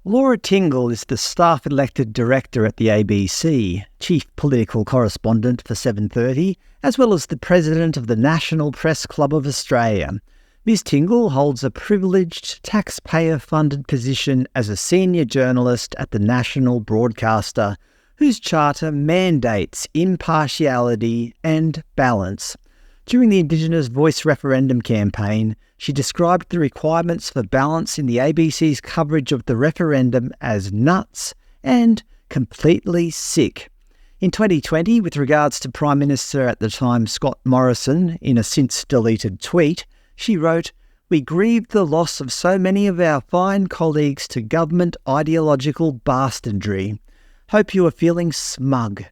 Laura Tingle is the staff-elected director at the ABC, chief political correspondent for 7:30, as well as the president of the National Press Club of Australia. Ms Tingle holds a privileged, taxpayer-funded position as a senior journalist at the national broadcaster, whose charter mandates impartiality and balance. During the Indigenous Voice referendum campaign, she described the requirements for balance in the ABC's coverage of the referendum as nuts and completely sick. In 2020, with regards to Prime Minister at the time Scott Morrison, in a since-deleted tweet, she wrote, "We grieve the loss of so many of our fine colleagues to government ideological bastardry. Hope you are feeling smug."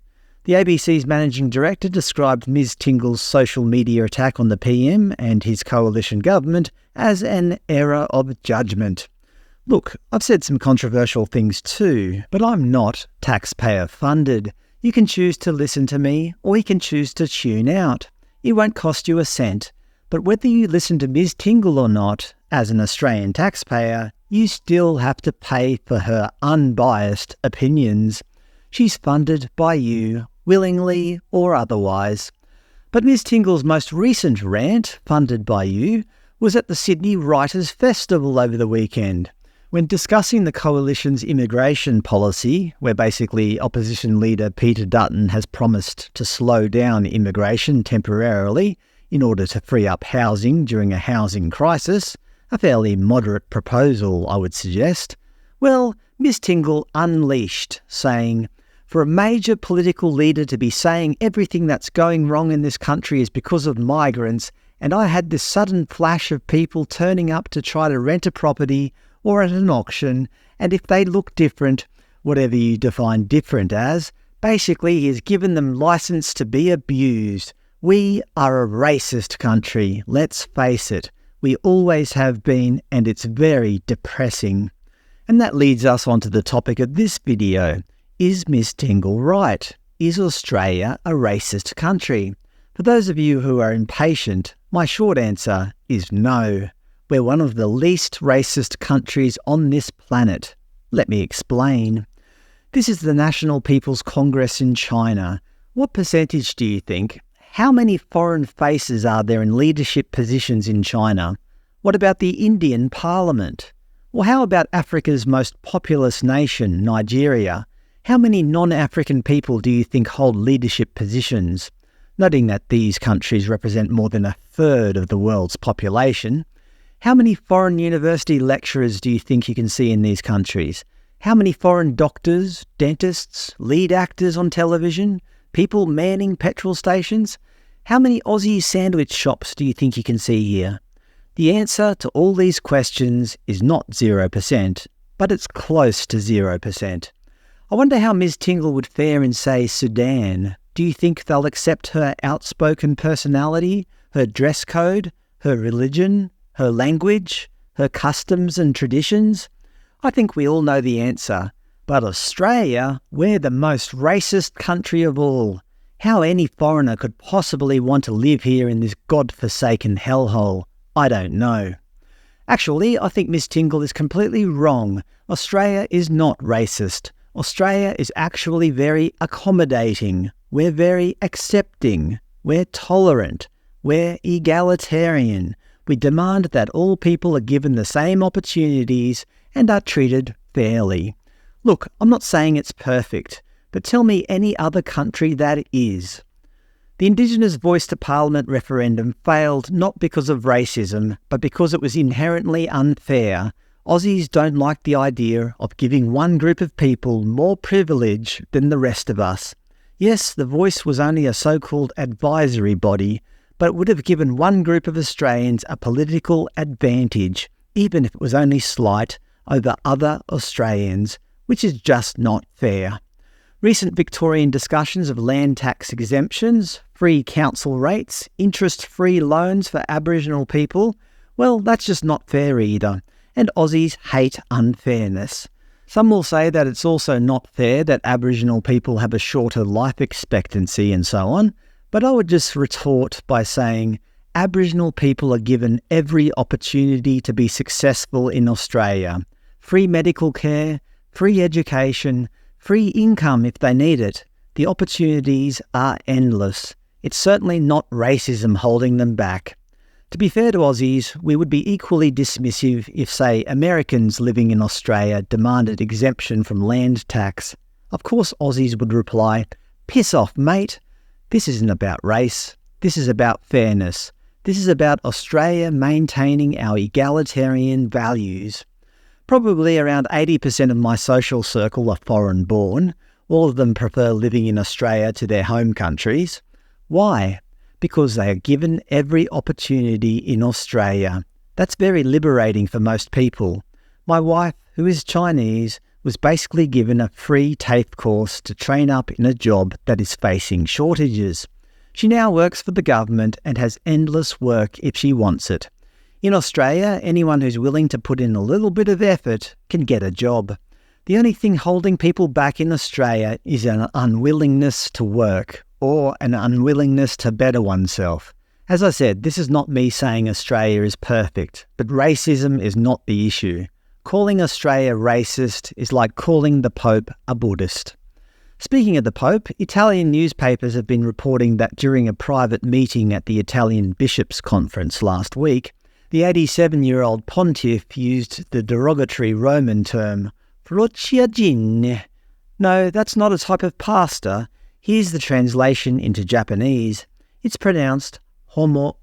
The ABC's managing director described Ms Tingle's social media attack on the PM and his coalition government as an error of judgment. Look, I've said some controversial things too, but I'm not taxpayer-funded. You can choose to listen to me, or you can choose to tune out. It won't cost you a cent. But whether you listen to Ms Tingle or not, as an Australian taxpayer, you still have to pay for her unbiased opinions. She's funded by you, willingly or otherwise. But Ms Tingle's most recent rant, funded by you, was at the Sydney Writers' Festival over the weekend. When discussing the Coalition's immigration policy, where basically opposition leader Peter Dutton has promised to slow down immigration temporarily in order to free up housing during a housing crisis, a fairly moderate proposal, I would suggest, well, Ms Tingle unleashed, saying, "For a major political leader to be saying everything that's going wrong in this country is because of migrants, and I had this sudden flash of people turning up to try to rent a property or at an auction, and if they look different, whatever you define different as, basically he has given them license to be abused. We are a racist country, let's face it. We always have been, and it's very depressing." And that leads us on to the topic of this video. Is Ms Tingle right? Is Australia a racist country? For those of you who are impatient, my short answer is no. We're one of the least racist countries on this planet. Let me explain. This is the National People's Congress in China. What percentage do you think? How many foreign faces are there in leadership positions in China? What about the Indian Parliament? Or how about Africa's most populous nation, Nigeria? How many non-African people do you think hold leadership positions? Noting that these countries represent more than a third of the world's population. How many foreign university lecturers do you think you can see in these countries? How many foreign doctors, dentists, lead actors on television, people manning petrol stations? How many Aussie sandwich shops do you think you can see here? The answer to all these questions is not 0%, but it's close to 0%. I wonder how Ms Tingle would fare in, say, Sudan. Do you think they'll accept her outspoken personality, her dress code, her religion, her language, her customs and traditions? I think we all know the answer. But Australia, we're the most racist country of all. How any foreigner could possibly want to live here in this godforsaken hellhole, I don't know. Actually, I think Ms Tingle is completely wrong. Australia is not racist. Australia is actually very accommodating. We're very accepting. We're tolerant. We're egalitarian. We demand that all people are given the same opportunities and are treated fairly. Look, I'm not saying it's perfect, but tell me any other country that is. The Indigenous Voice to Parliament referendum failed not because of racism, but because it was inherently unfair. Aussies don't like the idea of giving one group of people more privilege than the rest of us. Yes, the Voice was only a so-called advisory body, but it would have given one group of Australians a political advantage, even if it was only slight, over other Australians, which is just not fair. Recent Victorian discussions of land tax exemptions, free council rates, interest-free loans for Aboriginal people, well, that's just not fair either. And Aussies hate unfairness. Some will say that it's also not fair that Aboriginal people have a shorter life expectancy and so on, but I would just retort by saying Aboriginal people are given every opportunity to be successful in Australia. free medical care, free education, free income if they need it. The opportunities are endless. It's certainly not racism holding them back. To be fair to Aussies, we would be equally dismissive if, say, Americans living in Australia demanded exemption from land tax. Of course Aussies would reply, "Piss off, mate. This isn't about race. This is about fairness. This is about Australia maintaining our egalitarian values." Probably around 80% of my social circle are foreign-born. All of them prefer living in Australia to their home countries. Why? Because they are given every opportunity in Australia. That's very liberating for most people. My wife, who is Chinese, was basically given a free TAFE course to train up in a job that is facing shortages. She now works for the government and has endless work if she wants it. In Australia, anyone who's willing to put in a little bit of effort can get a job. The only thing holding people back in Australia is an unwillingness to work, or an unwillingness to better oneself. As I said, this is not me saying Australia is perfect, but racism is not the issue. Calling Australia racist is like calling the Pope a Buddhist. Speaking of the Pope, Italian newspapers have been reporting that during a private meeting at the Italian Bishops' Conference last week, the 87-year-old pontiff used the derogatory Roman term, frociagine. No, that's not a type of pasta. Here's the translation into Japanese. It's pronounced homo.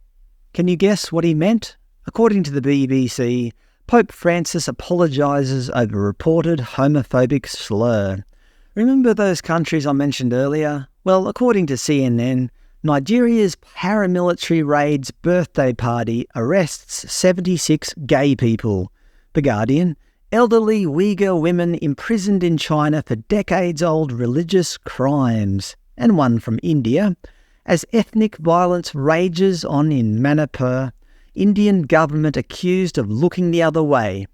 Can you guess what he meant? According to the BBC, Pope Francis apologises over reported homophobic slur. Remember those countries I mentioned earlier? Well, according to CNN, Nigeria's paramilitary raid's birthday party arrests 76 gay people. The Guardian, elderly Uyghur women imprisoned in China for decades-old religious crimes. And one from India, as ethnic violence rages on in Manipur, Indian government accused of looking the other way.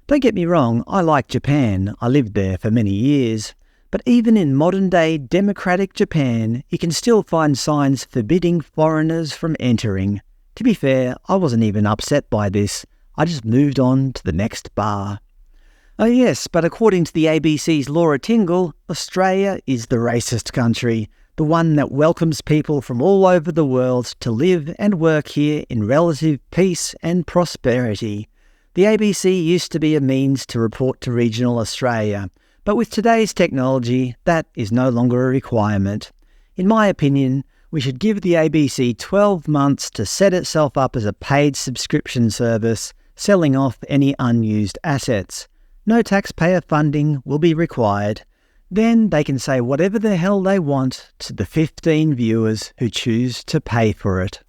Don't get me wrong, I like Japan. I lived there for many years. But even in modern-day democratic Japan, you can still find signs forbidding foreigners from entering. To be fair, I wasn't even upset by this. I just moved on to the next bar. Oh yes, but according to the ABC's Ms Tingle, Australia is the racist country, the one that welcomes people from all over the world to live and work here in relative peace and prosperity. The ABC used to be a means to report to regional Australia, but with today's technology, that is no longer a requirement. In my opinion, we should give the ABC 12 months to set itself up as a paid subscription service, selling off any unused assets. No taxpayer funding will be required. Then they can say whatever the hell they want to the 15 viewers who choose to pay for it.